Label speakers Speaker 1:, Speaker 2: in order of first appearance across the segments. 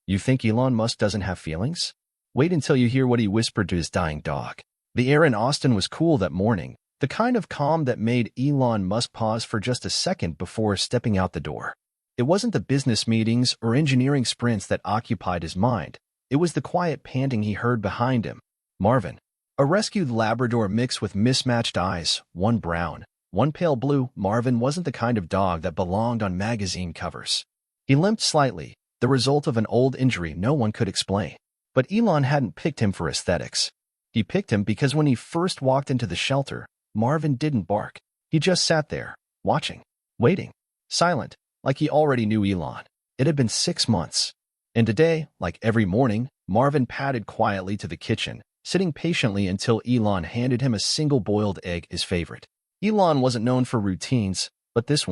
Speaker 1: You think Elon Musk doesn't have feelings? Wait until you hear what he whispered to his dying dog. The air in Austin was cool that morning, the kind of calm that made Elon Musk pause for just a second before stepping out the door. It wasn't the business meetings or engineering sprints that occupied his mind. It was the quiet panting he heard behind him. Marvin, a rescued Labrador mixed with mismatched eyes, one brown, one pale blue. Marvin wasn't the kind of dog that belonged on magazine covers. He limped slightly, the result of an old injury no one could explain. But Elon hadn't picked him for aesthetics. He picked him because when he first walked into the shelter, Marvin didn't bark. He just sat there, watching, waiting, silent, like he already knew Elon. It had been 6 months. And today, like every morning, Marvin padded quietly to the kitchen, sitting patiently until Elon handed him a single boiled egg, his favorite. Elon wasn't known for routines, but this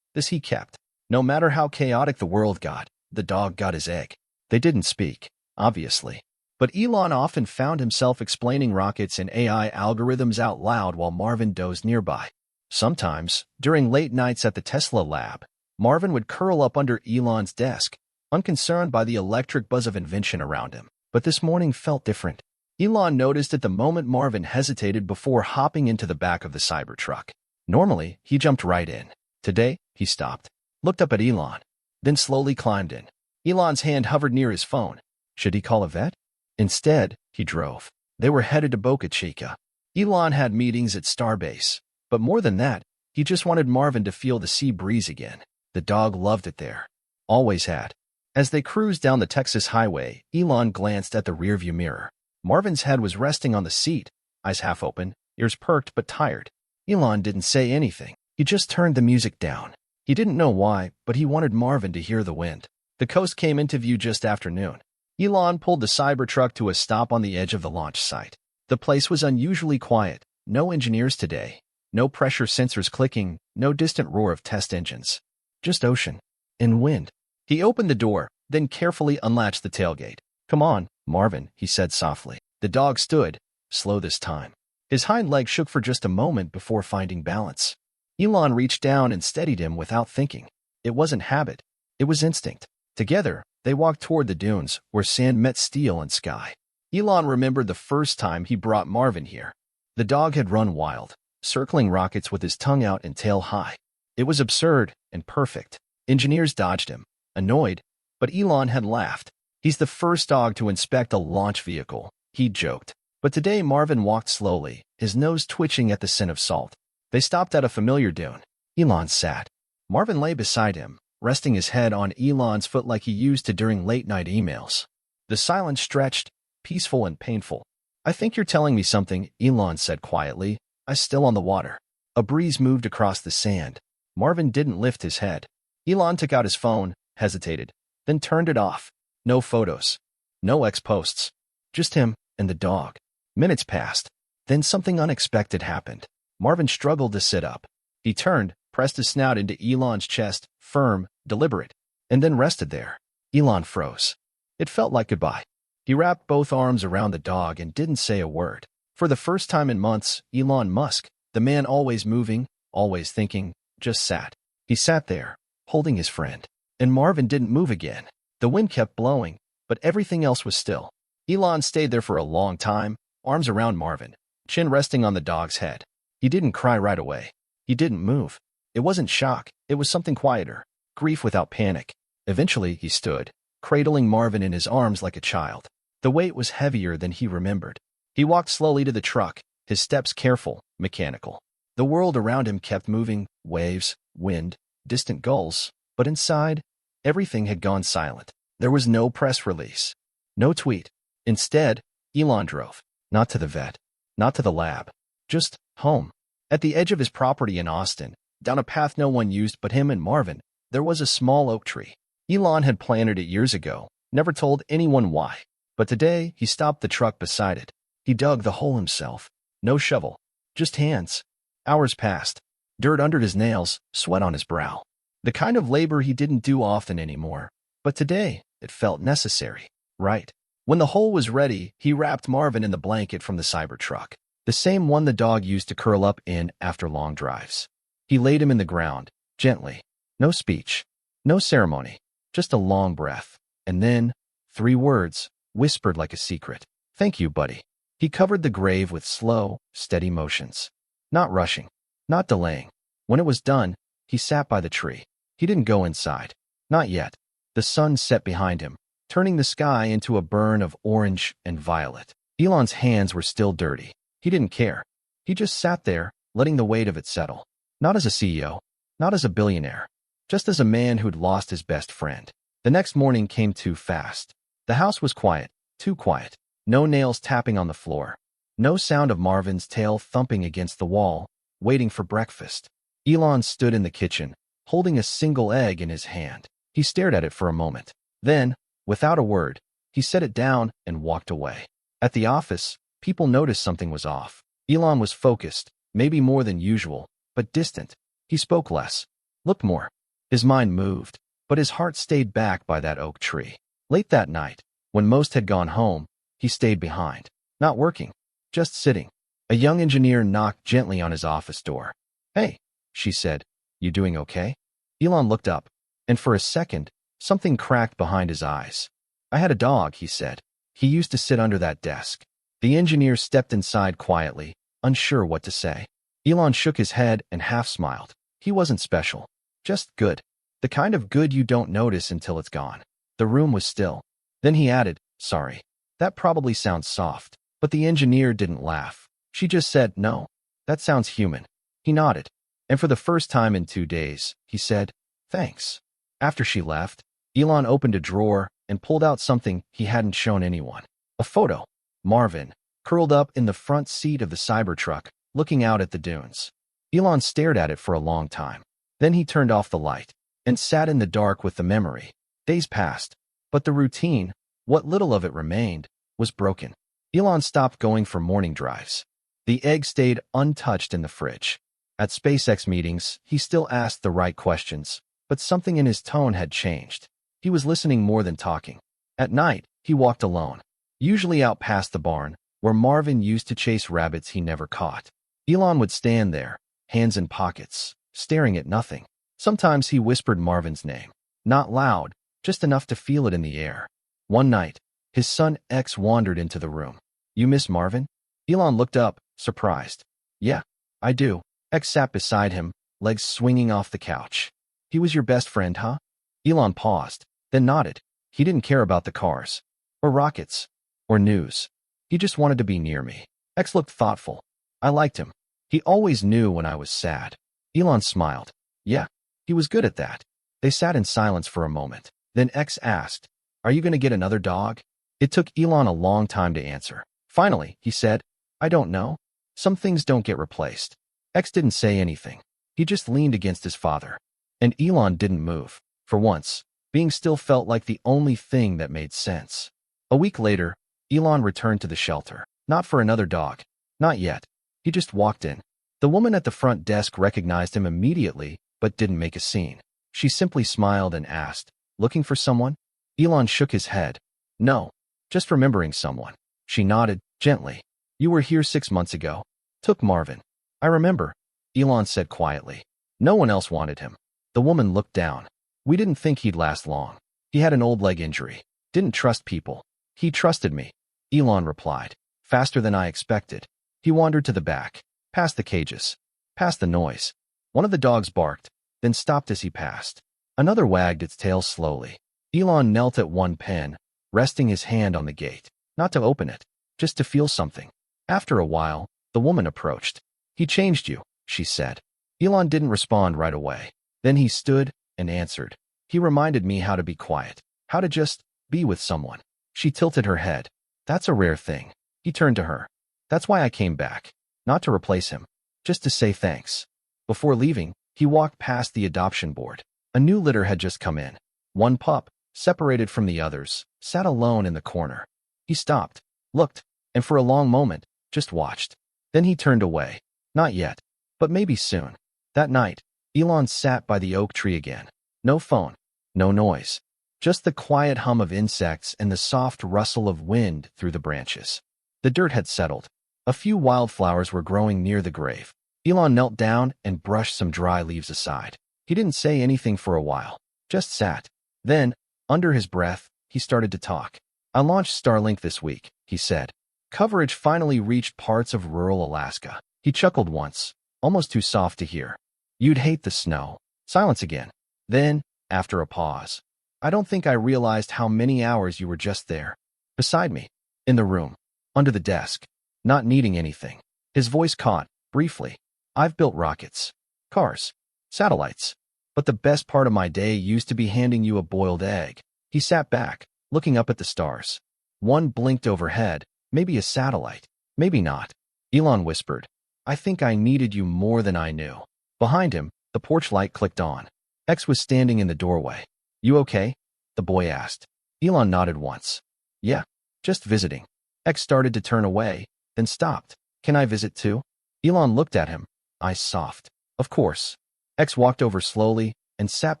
Speaker 1: he kept. No matter how chaotic the world got, the dog got his egg. They didn't speak, obviously. But Elon often found himself explaining rockets and AI algorithms out loud while Marvin dozed nearby. Sometimes, during late nights at the Tesla lab, Marvin would curl up under Elon's desk, unconcerned by the electric buzz of invention around him. But this morning felt different. Elon noticed at the moment Marvin hesitated before hopping into the back of the Cybertruck. Normally, he jumped right in. Today, he stopped, looked up at Elon, then slowly climbed in. Elon's hand hovered near his phone. Should he call a vet? Instead, he drove. They were headed to Boca Chica. Elon had meetings at Starbase. But more than that, he just wanted Marvin to feel the sea breeze again. The dog loved it there. Always had. As they cruised down the Texas highway, Elon glanced at the rearview mirror. Marvin's head was resting on the seat, eyes half open, ears perked but tired. Elon didn't say anything. He just turned the music down. He didn't know why, but he wanted Marvin to hear the wind. The coast came into view just after noon. Elon pulled the Cybertruck to a stop on the edge of the launch site. The place was unusually quiet. No engineers today. No pressure sensors clicking, no distant roar of test engines. Just ocean and wind. He opened the door, then carefully unlatched the tailgate. Come on, Marvin, he said softly. The dog stood, slow this time. His hind leg shook for just a moment before finding balance. Elon reached down and steadied him without thinking. It wasn't habit. It was instinct. Together, they walked toward the dunes, where sand met steel and sky. Elon remembered the first time he brought Marvin here. The dog had run wild, circling rockets with his tongue out and tail high. It was absurd and perfect. Engineers dodged him, annoyed, but Elon had laughed. He's the first dog to inspect a launch vehicle, he joked. But today Marvin walked slowly, his nose twitching at the scent of salt. They stopped at a familiar dune. Elon sat. Marvin lay beside him, resting his head on Elon's foot like he used to during late-night emails. The silence stretched, peaceful and painful. I think you're telling me something, Elon said quietly, eyes still on the water. A breeze moved across the sand. Marvin didn't lift his head. Elon took out his phone, hesitated, then turned it off. No photos. No ex-posts. Just him and the dog. Minutes passed. Then something unexpected happened. Marvin struggled to sit up. He turned, pressed his snout into Elon's chest, firm, deliberate, and then rested there. Elon froze. It felt like goodbye. He wrapped both arms around the dog and didn't say a word. For the first time in months, Elon Musk, the man always moving, always thinking, just sat. He sat there, holding his friend. And Marvin didn't move again. The wind kept blowing, but everything else was still. Elon stayed there for a long time, arms around Marvin, chin resting on the dog's head. He didn't cry right away. He didn't move. It wasn't shock. It was something quieter, grief without panic. Eventually, he stood, cradling Marvin in his arms like a child. The weight was heavier than he remembered. He walked slowly to the truck, his steps careful, mechanical. The world around him kept moving, waves, wind, distant gulls, but inside, everything had gone silent. There was no press release, no tweet. Instead, Elon drove, not to the vet, not to the lab, just home. At the edge of his property in Austin, down a path no one used but him and Marvin, there was a small oak tree. Elon had planted it years ago, never told anyone why. But today, he stopped the truck beside it. He dug the hole himself. No shovel, just hands. Hours passed. Dirt under his nails, sweat on his brow. The kind of labor he didn't do often anymore. But today, it felt necessary. Right. When the hole was ready, he wrapped Marvin in the blanket from the Cybertruck, the same one the dog used to curl up in after long drives. He laid him in the ground, gently. No speech, no ceremony, just a long breath. And then, 3 words, whispered like a secret. Thank you, buddy. He covered the grave with slow, steady motions. Not rushing. Not delaying. When it was done, he sat by the tree. He didn't go inside. Not yet. The sun set behind him, turning the sky into a burn of orange and violet. Elon's hands were still dirty. He didn't care. He just sat there, letting the weight of it settle. Not as a CEO. Not as a billionaire. Just as a man who'd lost his best friend. The next morning came too fast. The house was quiet. Too quiet. No nails tapping on the floor. No sound of Marvin's tail thumping against the wall, waiting for breakfast. Elon stood in the kitchen, holding a single egg in his hand. He stared at it for a moment. Then, without a word, he set it down and walked away. At the office, people noticed something was off. Elon was focused, maybe more than usual, but distant. He spoke less, looked more. His mind moved, but his heart stayed back by that oak tree. Late that night, when most had gone home, he stayed behind. Not working, just sitting. A young engineer knocked gently on his office door. Hey, she said, you doing okay? Elon looked up, and for a second, something cracked behind his eyes. I had a dog, he said. He used to sit under that desk. The engineer stepped inside quietly, unsure what to say. Elon shook his head and half smiled. He wasn't special. Just good. The kind of good you don't notice until it's gone. The room was still. Then he added, sorry. That probably sounds soft. But the engineer didn't laugh. She just said, no. That sounds human. He nodded. And for the first time in 2 days, he said, thanks. After she left, Elon opened a drawer and pulled out something he hadn't shown anyone. A photo. Marvin, curled up in the front seat of the Cybertruck, looking out at the dunes. Elon stared at it for a long time. Then he turned off the light and sat in the dark with the memory. Days passed, but the routine, what little of it remained, was broken. Elon stopped going for morning drives. The egg stayed untouched in the fridge. At SpaceX meetings, he still asked the right questions, but something in his tone had changed. He was listening more than talking. At night, he walked alone, usually out past the barn, where Marvin used to chase rabbits he never caught. Elon would stand there, hands in pockets, staring at nothing. Sometimes he whispered Marvin's name. Not loud, just enough to feel it in the air. One night, his son X wandered into the room. You miss Marvin? Elon looked up, surprised. Yeah, I do. X sat beside him, legs swinging off the couch. He was your best friend, huh? Elon paused, then nodded. He didn't care about the cars, or rockets, or news. He just wanted to be near me. X looked thoughtful. I liked him. He always knew when I was sad. Elon smiled. Yeah, he was good at that. They sat in silence for a moment. Then X asked, are you going to get another dog? It took Elon a long time to answer. Finally, he said, I don't know. Some things don't get replaced. X didn't say anything. He just leaned against his father. And Elon didn't move. For once, being still felt like the only thing that made sense. A week later, Elon returned to the shelter. Not for another dog. Not yet. He just walked in. The woman at the front desk recognized him immediately, but didn't make a scene. She simply smiled and asked, looking for someone? Elon shook his head. No, just remembering someone. She nodded, gently. You were here 6 months ago. Took Marvin. I remember, Elon said quietly. No one else wanted him. The woman looked down. We didn't think he'd last long. He had an old leg injury. Didn't trust people. He trusted me, Elon replied. Faster than I expected. He wandered to the back, past the cages, past the noise. One of the dogs barked, then stopped as he passed. Another wagged its tail slowly. Elon knelt at one pen, resting his hand on the gate. Not to open it, just to feel something. After a while, the woman approached. He changed you, she said. Elon didn't respond right away. Then he stood and answered. He reminded me how to be quiet, how to just be with someone. She tilted her head. That's a rare thing. He turned to her. That's why I came back. Not to replace him, just to say thanks. Before leaving, he walked past the adoption board. A new litter had just come in. One pup, separated from the others, sat alone in the corner. He stopped, looked, and for a long moment, just watched. Then he turned away. Not yet, but maybe soon. That night, Elon sat by the oak tree again. No phone, no noise. Just the quiet hum of insects and the soft rustle of wind through the branches. The dirt had settled. A few wildflowers were growing near the grave. Elon knelt down and brushed some dry leaves aside. He didn't say anything for a while, just sat. Then, under his breath, he started to talk. I launched Starlink this week, he said. Coverage finally reached parts of rural Alaska. He chuckled once, almost too soft to hear. You'd hate the snow. Silence again. Then, after a pause, I don't think I realized how many hours you were just there. Beside me. In the room. Under the desk. Not needing anything. His voice caught, briefly. I've built rockets. Cars. Satellites. But the best part of my day used to be handing you a boiled egg. He sat back, looking up at the stars. One blinked overhead. Maybe a satellite. Maybe not. Elon whispered. I think I needed you more than I knew. Behind him, the porch light clicked on. X was standing in the doorway. You okay? The boy asked. Elon nodded once. Yeah, just visiting. X started to turn away, then stopped. Can I visit too? Elon looked at him, eyes soft. Of course. X walked over slowly and sat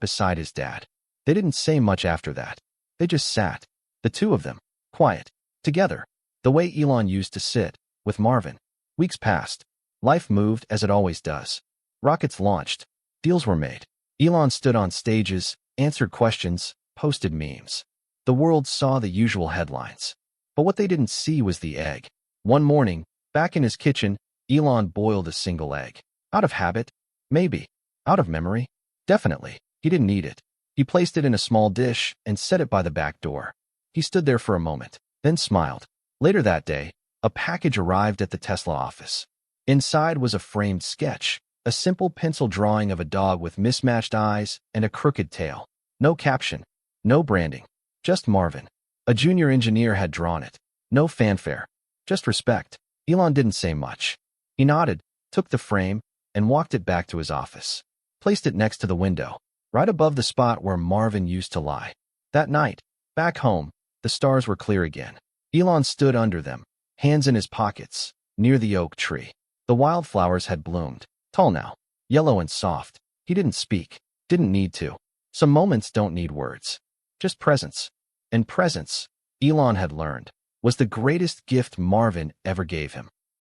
Speaker 1: beside his dad. They didn't say much after that. They just sat. The two of them. Quiet. Together. The way Elon used to sit, with Marvin. Weeks passed. Life moved as it always does. Rockets launched. Deals were made. Elon stood on stages, answered questions, posted memes. The world saw the usual headlines. But what they didn't see was the egg. One morning, back in his kitchen, Elon boiled a single egg. Out of habit? Maybe. Out of memory? Definitely. He didn't eat it. He placed it in a small dish and set it by the back door. He stood there for a moment, then smiled. Later that day, a package arrived at the Tesla office. Inside was a framed sketch, a simple pencil drawing of a dog with mismatched eyes and a crooked tail. No caption, no branding, just Marvin. A junior engineer had drawn it. No fanfare, just respect. Elon didn't say much. He nodded, took the frame, and walked it back to his office. Placed it next to the window, right above the spot where Marvin used to lie. That night, back home, the stars were clear again. Elon stood under them, hands in his pockets, near the oak tree. The wildflowers had bloomed, tall now, yellow and soft. He didn't speak, didn't need to. Some moments don't need words, just presence. And presence, Elon had learned, was the greatest gift Marvin ever gave him.